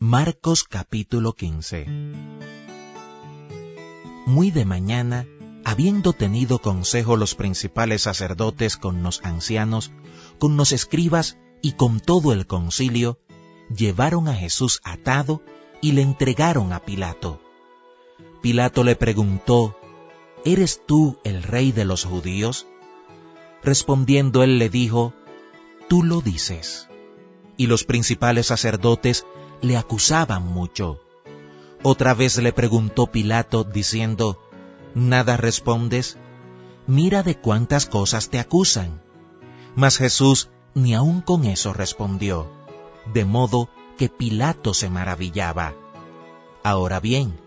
Marcos capítulo 15. Muy de mañana, habiendo tenido consejo los principales sacerdotes con los ancianos, con los escribas y con todo el concilio, llevaron a Jesús atado y le entregaron a Pilato. Pilato le preguntó: ¿Eres tú el rey de los judíos? Respondiendo él le dijo: Tú lo dices. Y los principales sacerdotes le acusaban mucho. Otra vez le preguntó Pilato, diciendo: ¿Nada respondes? Mira de cuántas cosas te acusan. Mas Jesús ni aun con eso respondió, de modo que Pilato se maravillaba. Ahora bien,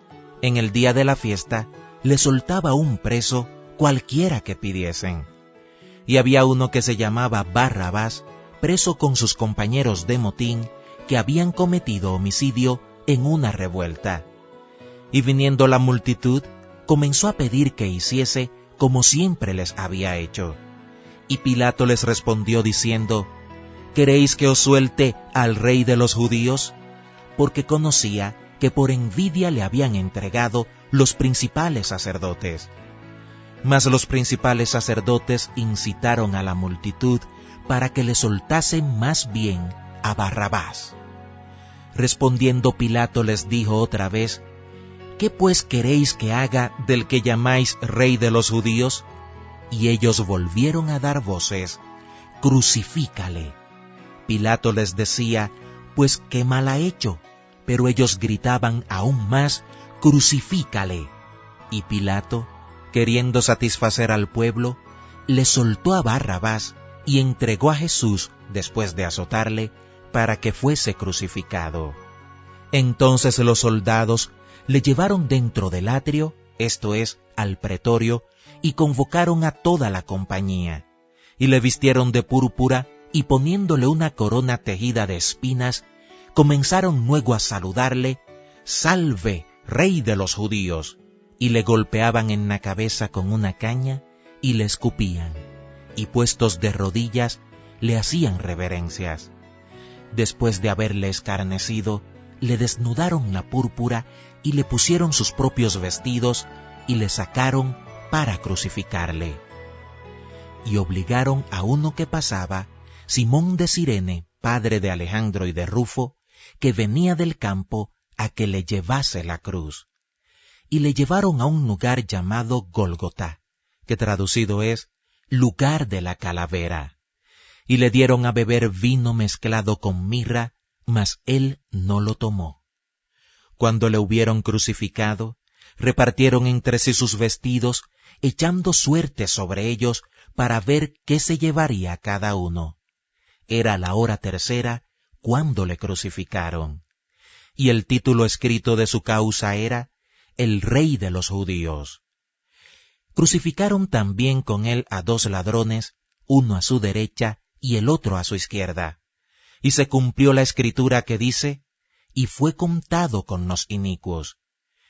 en el día de la fiesta le soltaba un preso cualquiera que pidiesen. Y había uno que se llamaba Barrabás, preso con sus compañeros de motín, que habían cometido homicidio en una revuelta. Y viniendo la multitud, comenzó a pedir que hiciese como siempre les había hecho. Y Pilato les respondió diciendo: ¿Queréis que os suelte al rey de los judíos? Porque conocía que por envidia le habían entregado los principales sacerdotes. Mas los principales sacerdotes incitaron a la multitud para que le soltasen más bien a Barrabás. Respondiendo Pilato les dijo otra vez: ¿Qué pues queréis que haga del que llamáis rey de los judíos? Y ellos volvieron a dar voces: Crucifícale. Pilato les decía: Pues qué mal ha hecho. Pero ellos gritaban aún más: Crucifícale. Y Pilato, queriendo satisfacer al pueblo, le soltó a Barrabás y entregó a Jesús, después de azotarle, para que fuese crucificado. Entonces los soldados le llevaron dentro del atrio, esto es, al pretorio, y convocaron a toda la compañía, y le vistieron de púrpura, y poniéndole una corona tejida de espinas, comenzaron luego a saludarle: «Salve, Rey de los judíos», y le golpeaban en la cabeza con una caña, y le escupían, y puestos de rodillas, le hacían reverencias. Después de haberle escarnecido, le desnudaron la púrpura, y le pusieron sus propios vestidos, y le sacaron para crucificarle. Y obligaron a uno que pasaba, Simón de Cirene, padre de Alejandro y de Rufo, que venía del campo, a que le llevase la cruz. Y le llevaron a un lugar llamado Gólgota, que traducido es lugar de la calavera. Y le dieron a beber vino mezclado con mirra, mas él no lo tomó. Cuando le hubieron crucificado, repartieron entre sí sus vestidos, echando suertes sobre ellos para ver qué se llevaría cada uno. Era la hora tercera cuando le crucificaron. Y el título escrito de su causa era: El Rey de los Judíos. Crucificaron también con él a 2 ladrones, uno a su derecha y el otro a su izquierda. Y se cumplió la escritura que dice: Y fue contado con los inicuos.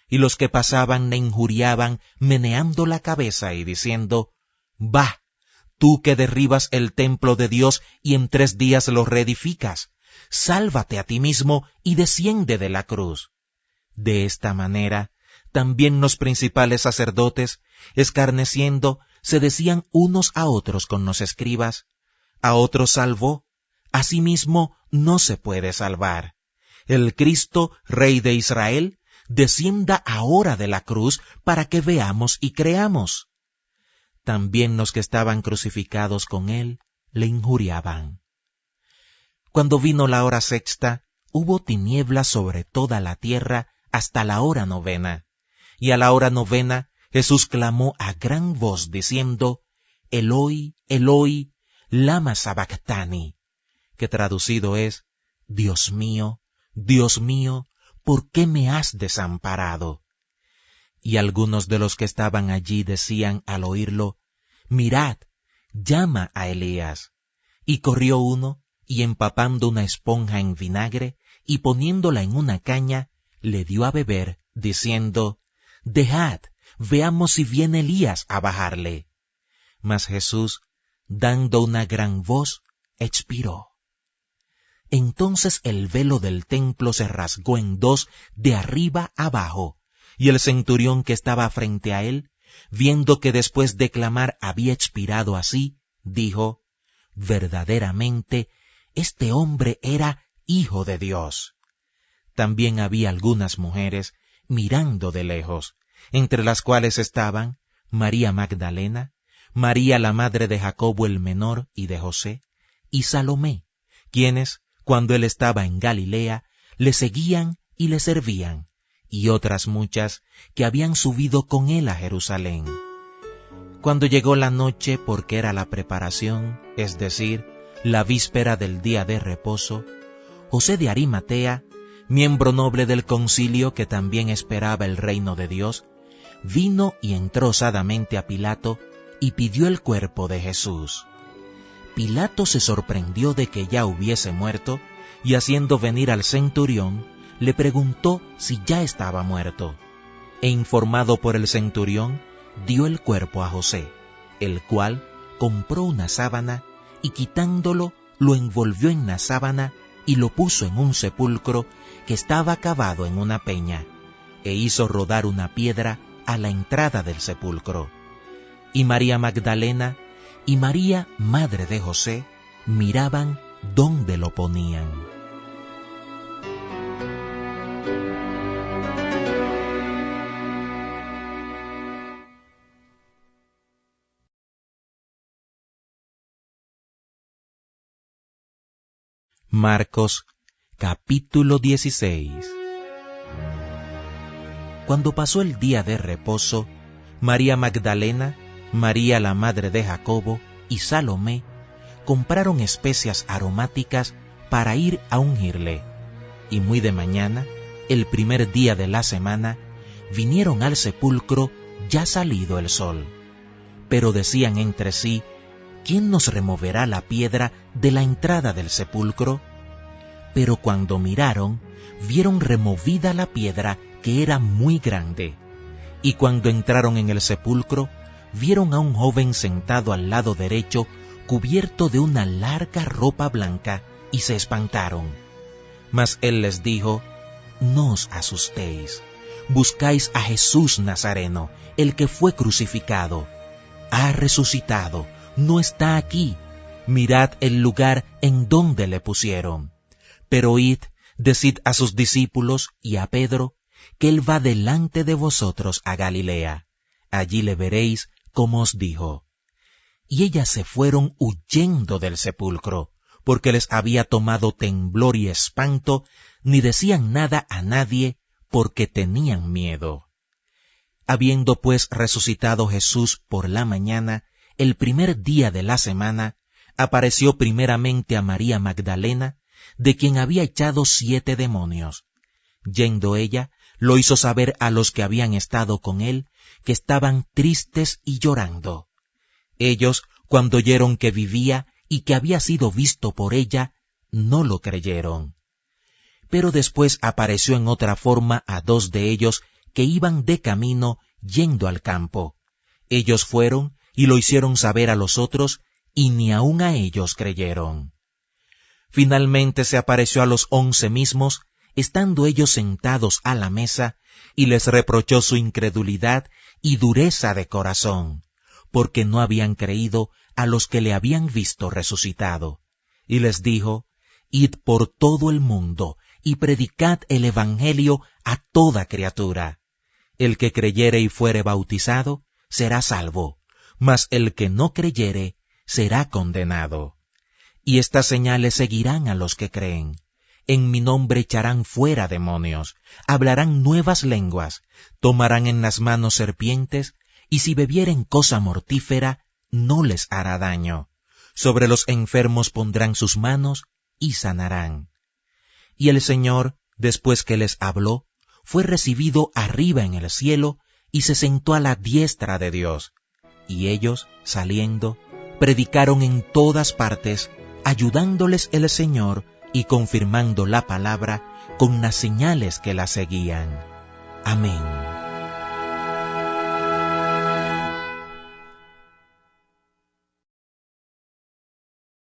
Y los que pasaban le injuriaban, meneando la cabeza y diciendo: «Bah, tú que derribas el templo de Dios y en 3 días lo reedificas, sálvate a ti mismo y desciende de la cruz». De esta manera, también los principales sacerdotes, escarneciendo, se decían unos a otros con los escribas: «A otros salvó, a sí mismo no se puede salvar. El Cristo, Rey de Israel, descienda ahora de la cruz para que veamos y creamos». También los que estaban crucificados con él le injuriaban. Cuando vino la hora sexta, hubo tinieblas sobre toda la tierra hasta la hora 9. Y a la hora 9 Jesús clamó a gran voz diciendo: «Eloi, Eloi, lama sabactani», que traducido es: Dios mío, ¿por qué me has desamparado? Y algunos de los que estaban allí decían al oírlo: «Mirad, llama a Elías». Y corrió uno, y empapando una esponja en vinagre, y poniéndola en una caña, le dio a beber, diciendo: «Dejad, veamos si viene Elías a bajarle». Mas Jesús, dando una gran voz, expiró. Entonces el velo del templo se rasgó en dos de arriba abajo, y el centurión que estaba frente a él, viendo que después de clamar había expirado así, dijo: verdaderamente, este hombre era Hijo de Dios. También había algunas mujeres mirando de lejos, entre las cuales estaban María Magdalena, María la madre de Jacobo el menor y de José, y Salomé, quienes, cuando él estaba en Galilea, le seguían y le servían, y otras muchas que habían subido con él a Jerusalén. Cuando llegó la noche, porque era la preparación, es decir, la víspera del día de reposo, José de Arimatea, miembro noble del concilio que también esperaba el reino de Dios, vino y entró osadamente a Pilato y pidió el cuerpo de Jesús. Pilato se sorprendió de que ya hubiese muerto, y haciendo venir al centurión, le preguntó si ya estaba muerto. E informado por el centurión, dio el cuerpo a José, el cual compró una sábana, y quitándolo, lo envolvió en la sábana y lo puso en un sepulcro que estaba cavado en una peña, e hizo rodar una piedra a la entrada del sepulcro. Y María Magdalena y María, madre de José, miraban dónde lo ponían. Marcos, capítulo 16. Cuando pasó el día de reposo, María Magdalena, María la madre de Jacobo y Salomé compraron especias aromáticas para ir a ungirle, y muy de mañana, el primer día de la semana, vinieron al sepulcro ya salido el sol. Pero decían entre sí: ¿quién nos removerá la piedra de la entrada del sepulcro? Pero cuando miraron, vieron removida la piedra, que era muy grande. Y cuando entraron en el sepulcro, vieron a un joven sentado al lado derecho, cubierto de una larga ropa blanca, y se espantaron. Mas él les dijo: no os asustéis, buscáis a Jesús Nazareno, el que fue crucificado. Ha resucitado, no está aquí. Mirad el lugar en donde le pusieron. Pero id, decid a sus discípulos y a Pedro, que él va delante de vosotros a Galilea. Allí le veréis como os dijo. Y ellas se fueron huyendo del sepulcro, porque les había tomado temblor y espanto, ni decían nada a nadie, porque tenían miedo. Habiendo pues resucitado Jesús por la mañana, el primer día de la semana, apareció primeramente a María Magdalena, de quien había echado 7 demonios. Yendo ella, lo hizo saber a los que habían estado con él, que estaban tristes y llorando. Ellos, cuando oyeron que vivía y que había sido visto por ella, no lo creyeron. Pero después apareció en otra forma a 2 de ellos que iban de camino yendo al campo. Ellos fueron y lo hicieron saber a los otros, y ni aun a ellos creyeron. Finalmente se apareció a los 11 mismos, estando ellos sentados a la mesa, y les reprochó su incredulidad y dureza de corazón, porque no habían creído a los que le habían visto resucitado. Y les dijo: id por todo el mundo, y predicad el evangelio a toda criatura. El que creyere y fuere bautizado, será salvo, mas el que no creyere, será condenado. Y estas señales seguirán a los que creen. En mi nombre echarán fuera demonios, hablarán nuevas lenguas, tomarán en las manos serpientes, y si bebieren cosa mortífera, no les hará daño. Sobre los enfermos pondrán sus manos, y sanarán. Y el Señor, después que les habló, fue recibido arriba en el cielo, y se sentó a la diestra de Dios. Y ellos, saliendo, predicaron en todas partes, ayudándoles el Señor y confirmando la palabra con las señales que la seguían. Amén.